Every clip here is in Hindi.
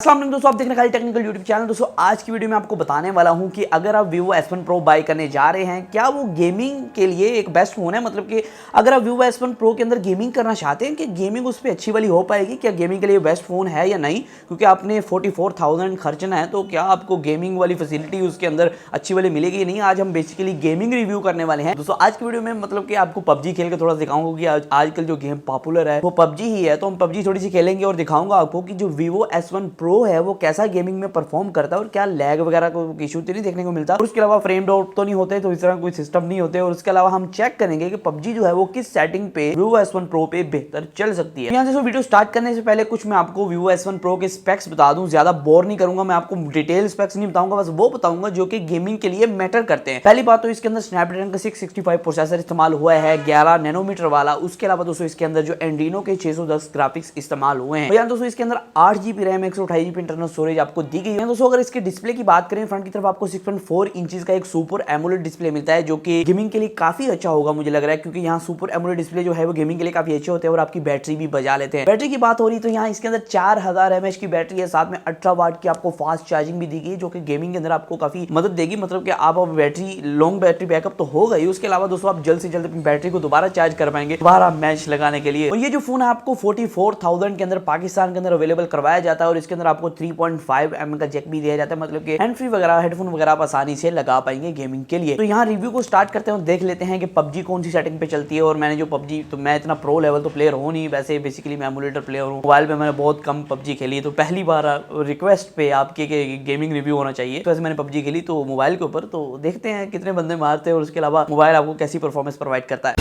अस्सलाम वालेकुम दोस्तों, आप देख रहे हैं खाली टेक्निकल यूट्यूब चैनल। दोस्तों आज की वीडियो में आपको बताने वाला हूं कि अगर आप Vivo S1 Pro बाय करने जा रहे हैं, क्या वो गेमिंग के लिए एक बेस्ट फ़ोन है। मतलब कि अगर आप Vivo S1 Pro के अंदर गेमिंग करना चाहते हैं कि गेमिंग उस पर अच्छी वाली हो पाएगी, क्या गेमिंग के लिए बेस्ट फ़ोन है या नहीं, क्योंकि आपने 44,000 खर्चना है तो क्या आपको गेमिंग वाली फैसिलिटी उसके अंदर अच्छी वाली मिलेगी या नहीं। आज हम बेसिकली गेमिंग रिव्यू करने वाले हैं। दोस्तों आज की वीडियो में मतलब कि आपको PUBG खेल के थोड़ा दिखाऊंगा कि आजकल जो गेम पॉपुलर है वो PUBG ही है, तो हम PUBG थोड़ी सी खेलेंगे और दिखाऊंगा आपको कि जो Vivo S1 Pro है वो कैसा गेमिंग में परफॉर्म करता है और क्या लैग वगैरह को इशू तो नहीं देखने को मिलता, और उसके अलावा फ्रेम ड्रॉप तो नहीं होते, तो इस तरह कोई सिस्टम नहीं होते। और उसके अलावा हम चेक करेंगे कि PUBG जो है वो किस सेटिंग पे Vivo S1 Pro पे बेहतर चल सकती है। यहाँ से वीडियो स्टार्ट करने से पहले कुछ मैं आपको Vivo S1 Pro के स्पेक्स बता दूं, ज्यादा बोर नहीं करूंगा, मैं आपको डिटेल स्पेक्स नहीं बताऊंगा, बस वो बताऊंगा जो कि गेमिंग के लिए मैटर करते हैं। पहली बात तो इसके अंदर स्नैपड्रैगन का 665 प्रोसेसर इस्तेमाल हुआ है, 11 नैनोमीटर वाला। उसके अलावा दोस्तों इसके अंदर जो एंड्रीनो के 610 ग्राफिक्स इस्तेमाल हुए हैं। दोस्तों इसके अंदर 8GB RAM 128GB internal storage आपको दी गई है। दोस्तों अगर इसके डिस्प्ले की बात करें, फ्रंट की तरफ आपको 6.4 इंचेस का एक सुपर एमोलेड डिस्प्ले मिलता है, जो कि गेमिंग के लिए काफी अच्छा होगा मुझे लग रहा है, क्योंकि यहाँ सुपर एमोलेड डिस्प्ले जो है वो गेमिंग के लिए काफी अच्छे होते हैं और आपकी बैटरी भी बजा लेते हैं। बैटरी की बात हो रही तो यहाँ इसके अंदर 4000 mAh की बैटरी है, साथ में 18 वाट की आपको फास्ट चार्जिंग भी दी गई, जो कि गेमिंग के अंदर आपको काफी मदद देगी। मतलब कि आप बैटरी लॉन्ग बैटरी बैकअप तो होगा ही, उसके अलावा दोस्तों आप जल्द से जल्द अपनी बैटरी को दोबारा चार्ज कर पाएंगे दोबारा मैच लगाने के लिए। और ये जो फोन है आपको 44,000 के अंदर पाकिस्तान के अंदर अवेलेबल करवाया जाता है, और इसके अंदर आपको 3.5mm का जैक भी दिया जाता है, मतलब कि हैंड फ्री वगैरह हेडफोन वगैरह आप आसानी से लगा पाएंगे गेमिंग के लिए। तो यहाँ रिव्यू को स्टार्ट करते हैं और देख लेते हैं कि PUBG कौन सी सेटिंग पे चलती है। और मैंने जो PUBG, तो मैं इतना प्रो लेवल तो प्लेयर हूँ नहीं, वैसे बेसिकली मैं एमुलेटर प्लेयर हूँ। मोबाइल पे मैंने बहुत कम PUBG खेली है, तो पहली बार रिक्वेस्ट पे आपके गेमिंग रिव्यू होना चाहिए। तो वैसे मैंने PUBG खेली तो मोबाइल के ऊपर, तो देखते हैं कितने बंदे मारते हैं और उसके अलावा मोबाइल आपको कैसी परफॉर्मेंस प्रोवाइड करता है।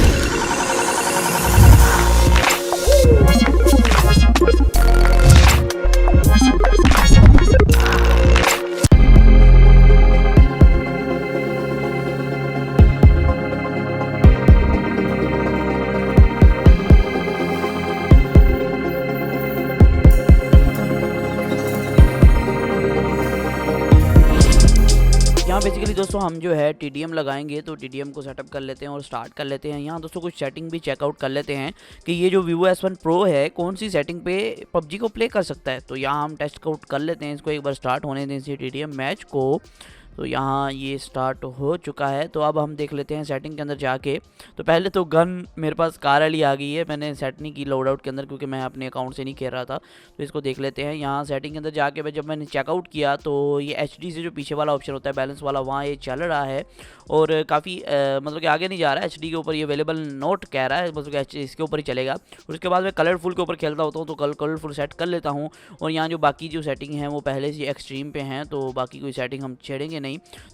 यहाँ बेसिकली दोस्तों हम जो है TDM लगाएंगे, तो TDM को सेटअप कर लेते हैं और स्टार्ट कर लेते हैं। यहाँ दोस्तों कुछ सेटिंग भी चेकआउट कर लेते हैं कि ये जो Vivo S1 Pro है कौन सी सेटिंग पे PUBG को प्ले कर सकता है। तो यहाँ हम टेस्ट आउट कर लेते हैं, इसको एक बार स्टार्ट होने दें इसी TDM मैच को। तो यहाँ ये स्टार्ट हो चुका है, तो अब हम देख लेते हैं सेटिंग के अंदर जाके। तो पहले तो गन मेरे पास कार वाली आ गई है, मैंने सेट नहीं की लोड आउट के अंदर क्योंकि मैं अपने अकाउंट से नहीं खेल रहा था। तो इसको देख लेते हैं। यहाँ सेटिंग के अंदर जाके जब मैंने चेकआउट किया तो ये HD से जो पीछे वाला ऑप्शन होता है बैलेंस वाला, वहाँ ये चल रहा है और काफ़ी मतलब कि आगे नहीं जा रहा है। HD के ऊपर ये अवेलेबल नोट कह रहा है, मतलब कि इसके ऊपर ही चलेगा। और उसके बाद मैं कलरफुल के ऊपर खेलता होता हूँ, तो कलरफुल सेट कर लेता हूँ। और यहाँ जो बाकी जो सेटिंग है वो पहले से एक्सट्रीम पे हैं, तो बाकी कोई सेटिंग हम छेड़ेंगे नहीं।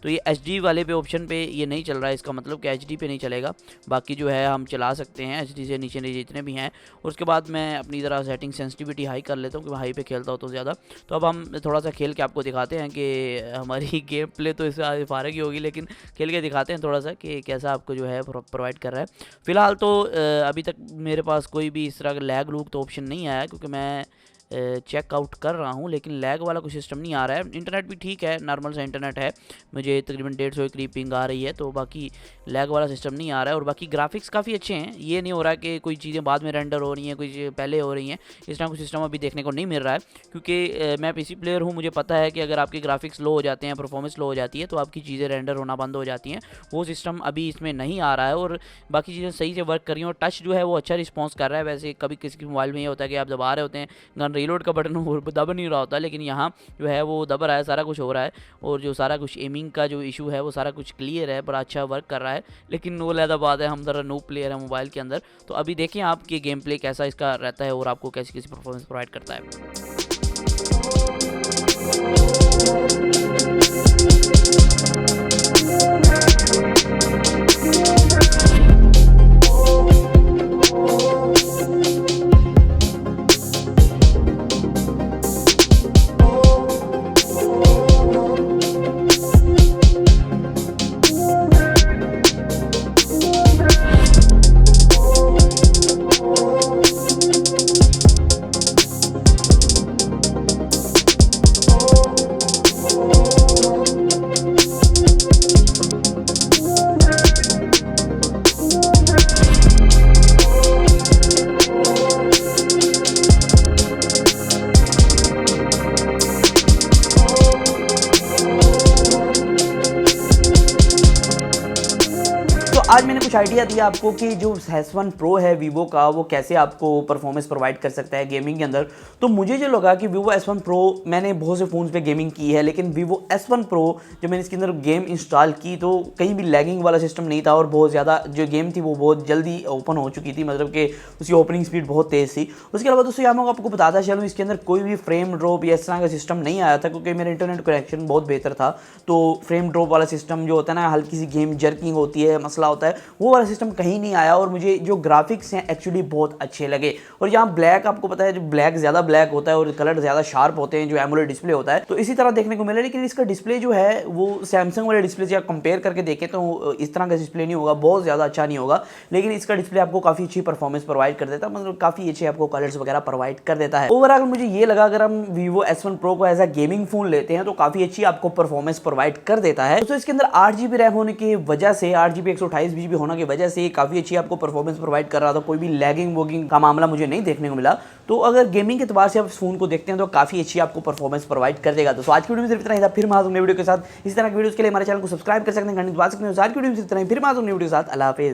तो ये HD वाले पे ऑप्शन पे ये नहीं चल रहा है, इसका मतलब कि HD पे नहीं चलेगा। बाकी जो है हम चला सकते हैं HD से नीचे जितने भी हैं। और उसके बाद मैं अपनी तरह सेटिंग सेंसिटिविटी हाई कर लेता हूँ, क्योंकि हाई पे खेलता हूँ तो ज़्यादा। तो अब हम थोड़ा सा खेल के आपको दिखाते हैं कि हमारी गेम प्ले तो इससे फारग ही होगी, लेकिन खेल के दिखाते हैं थोड़ा सा कि कैसा आपको जो है प्रोवाइड कर रहा है। फिलहाल तो अभी तक मेरे पास कोई भी इस तरह का लैग लूग तो ऑप्शन नहीं आया, क्योंकि मैं चेकआउट कर रहा हूँ, लेकिन लैग वाला कोई सिस्टम नहीं आ रहा है। इंटरनेट भी ठीक है, नॉर्मल सा इंटरनेट है, मुझे तकरीबन 150 के करीब पिंग आ रही है, तो बाकी लैग वाला सिस्टम नहीं आ रहा है। और बाकी ग्राफिक्स काफ़ी अच्छे हैं, ये नहीं हो रहा है कि कोई चीज़ें बाद में रेंडर हो रही हैं, कोई पहले हो रही हैं, इस तरह का सिस्टम अभी देखने को नहीं मिल रहा है। क्योंकि मैं PC प्लेयर हूँ, मुझे पता है कि अगर आपके ग्राफिक्स लो हो जाते हैं, परफॉर्मेंस लो हो जाती है, तो आपकी चीज़ें रेंडर होना बंद हो जाती हैं। वो सिस्टम अभी इसमें नहीं आ रहा है और बाकी चीज़ें सही से वर्क कर रही हैं। और टच जो है वो अच्छा रिस्पॉन्स कर रहा है। वैसे कभी किसी के मोबाइल में ये होता है कि आप दबा रहे होते हैं, गन रीलोड का बटन दब नहीं रहा होता, लेकिन यहाँ जो है वो दब रहा है, सारा कुछ हो रहा है। और जो सारा कुछ एमिंग का जो इशू है वो सारा कुछ क्लियर है, बड़ा अच्छा वर्क कर रहा है। लेकिन वो लहदा बात है, हम ज़रा नो प्लेयर है मोबाइल के अंदर। तो अभी देखें आपके गेम प्ले कैसा इसका रहता है और आपको कैसी कैसी परफॉर्मेंस प्रोवाइड करता है। आज मैंने कुछ आइडिया दिया आपको कि जो S1 Pro है वीवो का वो कैसे आपको परफॉर्मेंस प्रोवाइड कर सकता है गेमिंग के अंदर। तो मुझे जो लगा कि वीवो S1 Pro, मैंने बहुत से फ़ोन्स पे गेमिंग की है, लेकिन वीवो S1 Pro जब मैंने इसके अंदर गेम इंस्टॉल की तो कहीं भी लैगिंग वाला सिस्टम नहीं था और बहुत ज़्यादा जो गेम थी वो बहुत जल्दी ओपन हो चुकी थी, मतलब कि उसकी ओपनिंग स्पीड बहुत तेज़ थी। उसके अलावा दोस्तों यहाँ मैं आपको बताता चलूँ, इसके अंदर कोई भी फ्रेम ड्रॉप या इस तरह का सिस्टम नहीं आया था क्योंकि मेरा इंटरनेट कनेक्शन बहुत बेहतर था। तो फ्रेम ड्रॉप वाला सिस्टम जो होता है ना, हल्की सी गेम जर्किंग होती है, मसला होता है, वो वाला सिस्टम कहीं नहीं आया। और मुझे जो ग्राफिक्स हैं एक्चुअली बहुत अच्छे लगे। और यहाँ ब्लैक, आपको पता है जो ब्लैक ज़्यादा ब्लैक होता है और कलर ज़्यादा शार्प होते हैं जो एमोलेड डिस्प्ले होता है, तो इसी तरह देखने को मिला। लेकिन इसका डिस्प्ले जो है वो सैमसंग वाले डिस्प्ले से कंपेयर करके देखें तो इस तरह का डिस्प्ले नहीं होगा, बहुत ज़्यादा अच्छा नहीं होगा। लेकिन इसका डिस्प्ले आपको काफ़ी अच्छी परफॉर्मेंस प्रोवाइड कर देता है, मतलब काफ़ी अच्छे आपको कलर्स वगैरह प्रोवाइड कर देता है। ओवरऑल मुझे ये लगा अगर हम वीवो S1 Pro को एज अ गेमिंग फोन लेते हैं तो काफ़ी अच्छी आपको परफॉर्मेंस प्रोवाइड कर देता है। तो इसके अंदर 8GB रैम होने की वजह से, 8GB 128GB होने की वजह से काफ़ी अच्छी आपको परफॉर्मेंस प्रोवाइड कर रहा था। कोई भी लैगिंग वोगिंग का मामला मुझे नहीं देखने को मिला। तो अगर गेमिंग के एतबार से आप इस फोन को देखते हैं तो काफ़ी अच्छी आपको परफॉर्मेंस प्रोवाइड कर देगा। तो आज की वीडियो में सिर्फ इतना ही था। फिर मैं वीडियो के साथ इस तरह की वीडियोस के लिए हमारे चैनल को सब्सक्राइब कर सकते हैं, घंटी दबा सकते हैं। आज की वीडियो में सिर्फ इतना ही, फिर मैं वीडियो के साथ। अल्लाह हाफिज़।